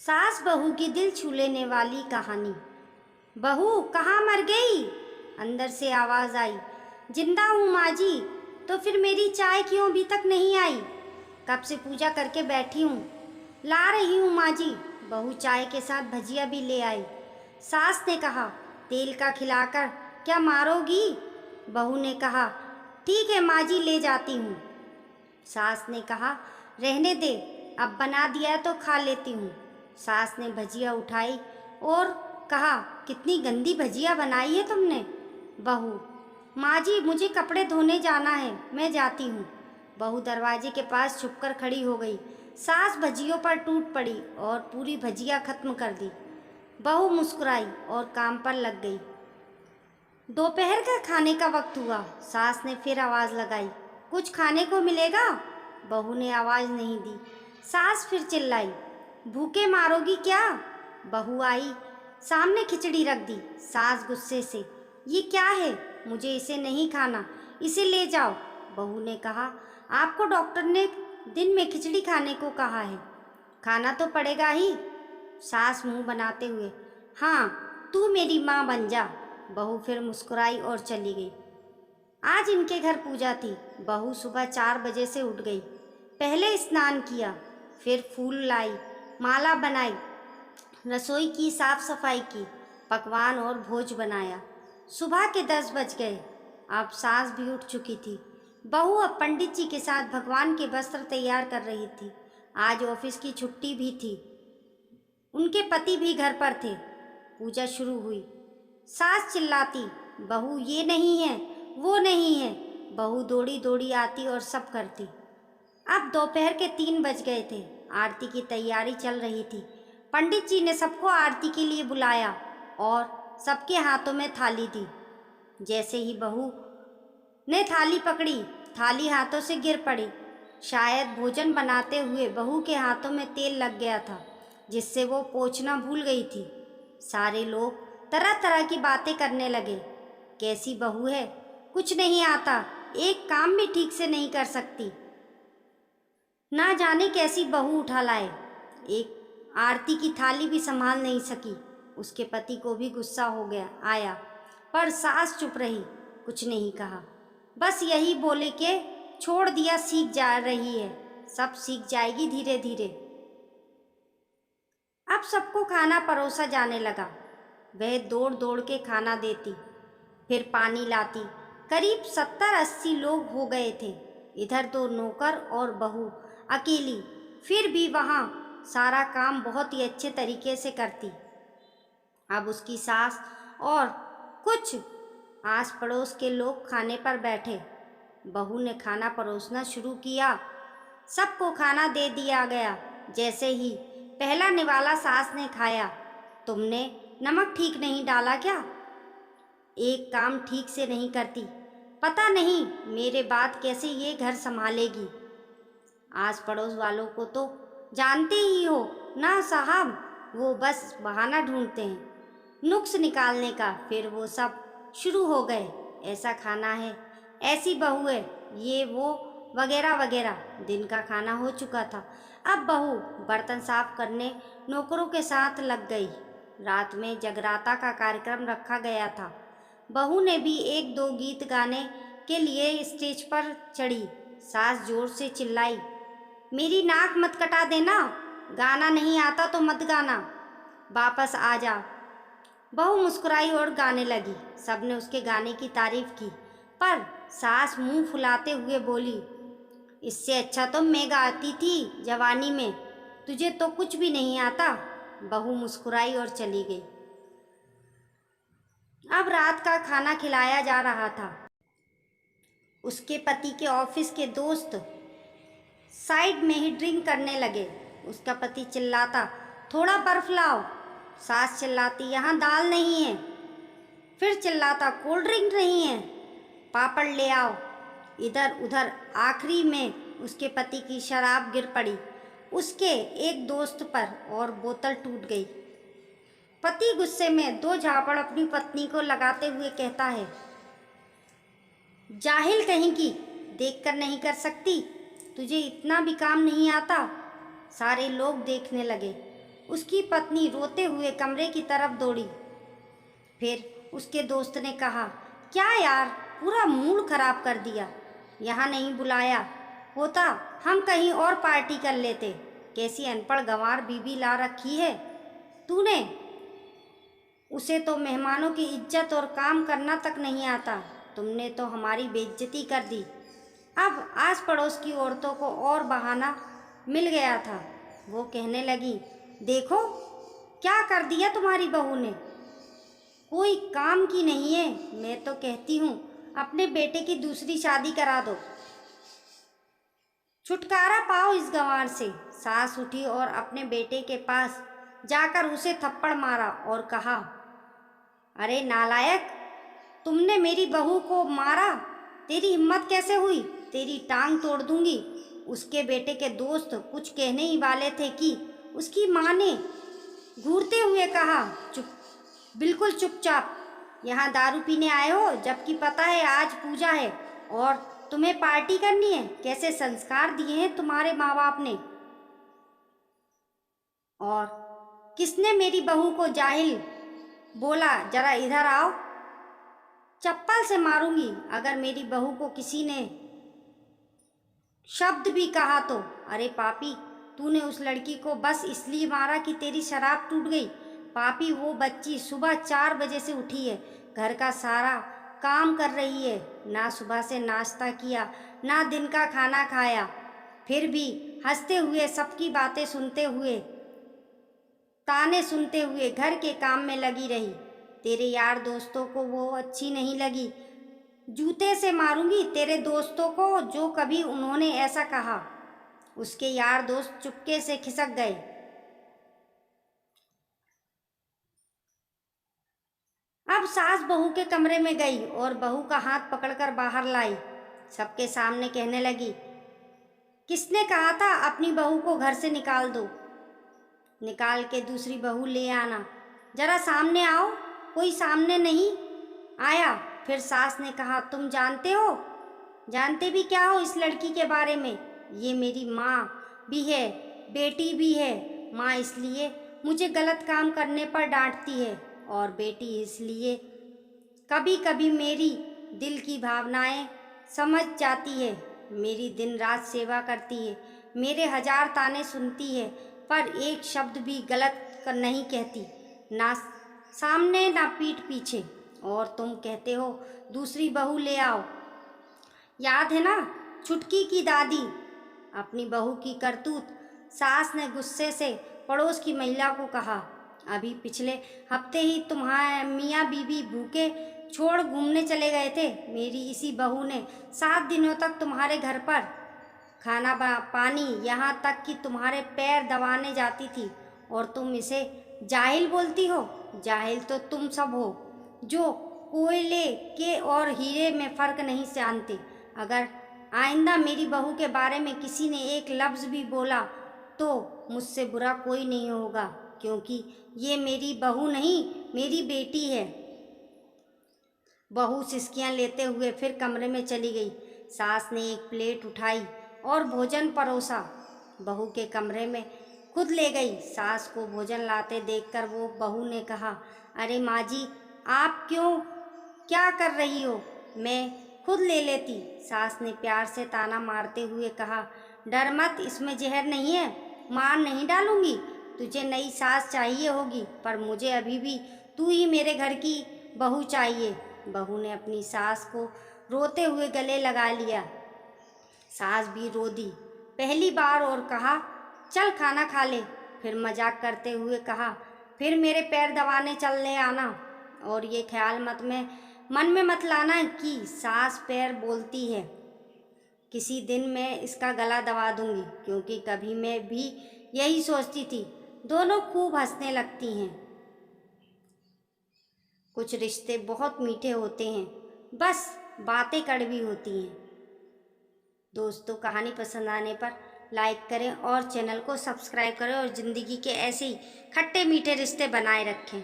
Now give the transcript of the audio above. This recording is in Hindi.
सास बहू की दिल छू लेने वाली कहानी। बहू कहाँ मर गई? अंदर से आवाज आई। जिंदा हूँ माँ जी। तो फिर मेरी चाय क्यों अभी तक नहीं आई? कब से पूजा करके बैठी हूँ। ला रही हूँ माँ जी। बहू चाय के साथ भजिया भी ले आई। सास ने कहा, तेल का खिलाकर क्या मारोगी? बहू ने कहा, ठीक है माँ जी, ले जाती हूँ। सास ने कहा, रहने दे, अब बना दिया है तो खा लेती हूँ। सास ने भजिया उठाई और कहा, कितनी गंदी भजिया बनाई है तुमने। बहू, माँ जी मुझे कपड़े धोने जाना है, मैं जाती हूँ। बहू दरवाजे के पास छुपकर खड़ी हो गई। सास भजियों पर टूट पड़ी और पूरी भजिया खत्म कर दी। बहू मुस्कुराई और काम पर लग गई। दोपहर का खाने का वक्त हुआ। सास ने फिर आवाज़ लगाई, कुछ खाने को मिलेगा? बहू ने आवाज़ नहीं दी। सास फिर चिल्लाई, भूखे मारोगी क्या? बहू आई, सामने खिचड़ी रख दी। सास गुस्से से, ये क्या है? मुझे इसे नहीं खाना, इसे ले जाओ। बहू ने कहा, आपको डॉक्टर ने दिन में खिचड़ी खाने को कहा है, खाना तो पड़ेगा ही। सास मुंह बनाते हुए, हाँ तू मेरी माँ बन जा। बहू फिर मुस्कुराई और चली गई। आज इनके घर पूजा थी। बहू सुबह 4 बजे से उठ गई। पहले स्नान किया, फिर फूल लाई, माला बनाई, रसोई की साफ सफाई की, पकवान और भोज बनाया। सुबह के 10 बज गए। अब सास भी उठ चुकी थी। बहू अब पंडित जी के साथ भगवान के वस्त्र तैयार कर रही थी। आज ऑफिस की छुट्टी भी थी। उनके पति भी घर पर थे। पूजा शुरू हुई। सास चिल्लाती, बहू ये नहीं है, वो नहीं है। बहू दौड़ी दौड़ी आती और सब करती। अब दोपहर के 3 बज गए थे। आरती की तैयारी चल रही थी। पंडित जी ने सबको आरती के लिए बुलाया और सबके हाथों में थाली दी। जैसे ही बहू ने थाली पकड़ी, थाली हाथों से गिर पड़ी। शायद भोजन बनाते हुए बहू के हाथों में तेल लग गया था, जिससे वो पोंछना भूल गई थी। सारे लोग तरह तरह की बातें करने लगे। कैसी बहू है, कुछ नहीं आता, एक काम भी ठीक से नहीं कर सकती, ना जाने कैसी बहू उठा लाए, एक आरती की थाली भी संभाल नहीं सकी। उसके पति को भी गुस्सा हो गया आया, पर सास चुप रही, कुछ नहीं कहा। बस यही बोले के छोड़ दिया, सीख जा रही है, सब सीख जाएगी धीरे धीरे। अब सबको खाना परोसा जाने लगा। वह दौड़ दौड़ के खाना देती, फिर पानी लाती। करीब 70-80 लोग हो गए थे। इधर 2 नौकर और बहू अकेली, फिर भी वहाँ सारा काम बहुत ही अच्छे तरीके से करती। अब उसकी सास और कुछ आस पड़ोस के लोग खाने पर बैठे। बहू ने खाना परोसना शुरू किया। सबको खाना दे दिया गया। जैसे ही पहला निवाला सास ने खाया, तुमने नमक ठीक नहीं डाला क्या? एक काम ठीक से नहीं करती, पता नहीं मेरे बाद कैसे ये घर संभालेगी। आस पड़ोस वालों को तो जानते ही हो ना साहब, वो बस बहाना ढूंढते हैं नुक्स निकालने का। फिर वो सब शुरू हो गए, ऐसा खाना है, ऐसी बहू है, ये वो वगैरह वगैरह। दिन का खाना हो चुका था। अब बहू बर्तन साफ करने नौकरों के साथ लग गई। रात में जगराता का कार्यक्रम रखा गया था। बहू ने भी 1-2 गीत गाने के लिए स्टेज पर चढ़ी। सास जोर से चिल्लाई, मेरी नाक मत कटा देना, गाना नहीं आता तो मत गाना, वापस आ जा। बहू मुस्कुराई और गाने लगी। सबने उसके गाने की तारीफ की, पर सास मुंह फुलाते हुए बोली, इससे अच्छा तो मैं गाती थी जवानी में, तुझे तो कुछ भी नहीं आता। बहू मुस्कुराई और चली गई। अब रात का खाना खिलाया जा रहा था। उसके पति के ऑफिस के दोस्त साइड में ही ड्रिंक करने लगे। उसका पति चिल्लाता, थोड़ा बर्फ लाओ। सास चिल्लाती, यहाँ दाल नहीं है। फिर चिल्लाता, कोल्ड ड्रिंक नहीं है, पापड़ ले आओ। इधर उधर आखिरी में उसके पति की शराब गिर पड़ी उसके एक दोस्त पर और बोतल टूट गई। पति गुस्से में 2 झापड़ अपनी पत्नी को लगाते हुए कहता है, जाहिल कहीं की, देखकर नहीं कर सकती, तुझे इतना भी काम नहीं आता। सारे लोग देखने लगे। उसकी पत्नी रोते हुए कमरे की तरफ दौड़ी। फिर उसके दोस्त ने कहा, क्या यार, पूरा मूड खराब कर दिया। यहाँ नहीं बुलाया होता, हम कहीं और पार्टी कर लेते। कैसी अनपढ़ गंवार बीबी ला रखी है तूने। उसे तो मेहमानों की इज्जत और काम करना तक नहीं आता। तुमने तो हमारी बेइज्जती कर दी। अब आस पड़ोस की औरतों को और बहाना मिल गया था। वो कहने लगी, देखो क्या कर दिया तुम्हारी बहू ने, कोई काम की नहीं है। मैं तो कहती हूँ अपने बेटे की दूसरी शादी करा दो, छुटकारा पाओ इस गंवार से। सास उठी और अपने बेटे के पास जाकर उसे थप्पड़ मारा और कहा, अरे नालायक, तुमने मेरी बहू को मारा, तेरी हिम्मत कैसे हुई, तेरी टांग तोड़ दूंगी। उसके बेटे के दोस्त कुछ कहने ही वाले थे कि उसकी माँ ने घूरते हुए कहा, चुप, बिल्कुल चुपचाप। यहाँ दारू पीने आए हो, जबकि पता है आज पूजा है और तुम्हें पार्टी करनी है। कैसे संस्कार दिए हैं तुम्हारे माँ बाप ने। और किसने मेरी बहू को जाहिल बोला, जरा इधर आओ, चप्पल से मारूंगी अगर मेरी बहू को किसी ने शब्द भी कहा तो। अरे पापी, तूने उस लड़की को बस इसलिए मारा कि तेरी शराब टूट गई। पापी, वो बच्ची सुबह 4 बजे से उठी है, घर का सारा काम कर रही है, ना सुबह से नाश्ता किया, ना दिन का खाना खाया, फिर भी हंसते हुए, सबकी बातें सुनते हुए, ताने सुनते हुए घर के काम में लगी रही। तेरे यार दोस्तों को वो अच्छी नहीं लगी। जूते से मारूंगी तेरे दोस्तों को जो कभी उन्होंने ऐसा कहा। उसके यार दोस्त चुपके से खिसक गए। अब सास बहू के कमरे में गई और बहू का हाथ पकड़कर बाहर लाई। सबके सामने कहने लगी, किसने कहा था अपनी बहू को घर से निकाल दो। निकाल के दूसरी बहू ले आना। जरा सामने आओ। कोई सामने नहीं आया। फिर सास ने कहा, तुम जानते हो, जानते भी क्या हो इस लड़की के बारे में। ये मेरी माँ भी है, बेटी भी है। माँ इसलिए मुझे गलत काम करने पर डांटती है और बेटी इसलिए कभी कभी मेरी दिल की भावनाएं समझ जाती है। मेरी दिन रात सेवा करती है, मेरे 1000 ताने सुनती है, पर एक शब्द भी गलत नहीं कहती, ना सामने ना पीठ पीछे। और तुम कहते हो दूसरी बहू ले आओ। याद है ना छुटकी की दादी, अपनी बहू की करतूत। सास ने गुस्से से पड़ोस की महिला को कहा, अभी पिछले हफ्ते ही तुम्हारे मियाँ बीबी भूखे छोड़ घूमने चले गए थे। मेरी इसी बहू ने 7 दिनों तक तुम्हारे घर पर खाना पानी, यहाँ तक कि तुम्हारे पैर दबाने जाती थी, और तुम इसे जाहिल बोलती हो। जाहिल तो तुम सब हो जो कोयले के और हीरे में फ़र्क नहीं जानते। अगर आइंदा मेरी बहू के बारे में किसी ने एक लफ्ज़ भी बोला तो मुझसे बुरा कोई नहीं होगा, क्योंकि ये मेरी बहू नहीं, मेरी बेटी है। बहू सिसकियां लेते हुए फिर कमरे में चली गई। सास ने एक प्लेट उठाई और भोजन परोसा, बहू के कमरे में खुद ले गई। सास को भोजन लाते देखकर वो बहू ने कहा, अरे माँ जी, आप क्या कर रही हो, मैं खुद ले लेती। सास ने प्यार से ताना मारते हुए कहा, डर मत, इसमें जहर नहीं है, मार नहीं डालूंगी। तुझे नई सास चाहिए होगी, पर मुझे अभी भी तू ही मेरे घर की बहू चाहिए। बहू ने अपनी सास को रोते हुए गले लगा लिया। सास भी रो दी पहली बार और कहा, चल खाना खा ले। फिर मजाक करते हुए कहा, फिर मेरे पैर दबाने चलने आना, और ये ख्याल मन में मत लाना कि सास पैर बोलती है। किसी दिन मैं इसका गला दबा दूंगी, क्योंकि कभी मैं भी यही सोचती थी। दोनों खूब हंसने लगती हैं। कुछ रिश्ते बहुत मीठे होते हैं, बस बातें कड़वी होती हैं। दोस्तों, कहानी पसंद आने पर लाइक करें और चैनल को सब्सक्राइब करें और ज़िंदगी के ऐसे ही खट्टे मीठे रिश्ते बनाए रखें।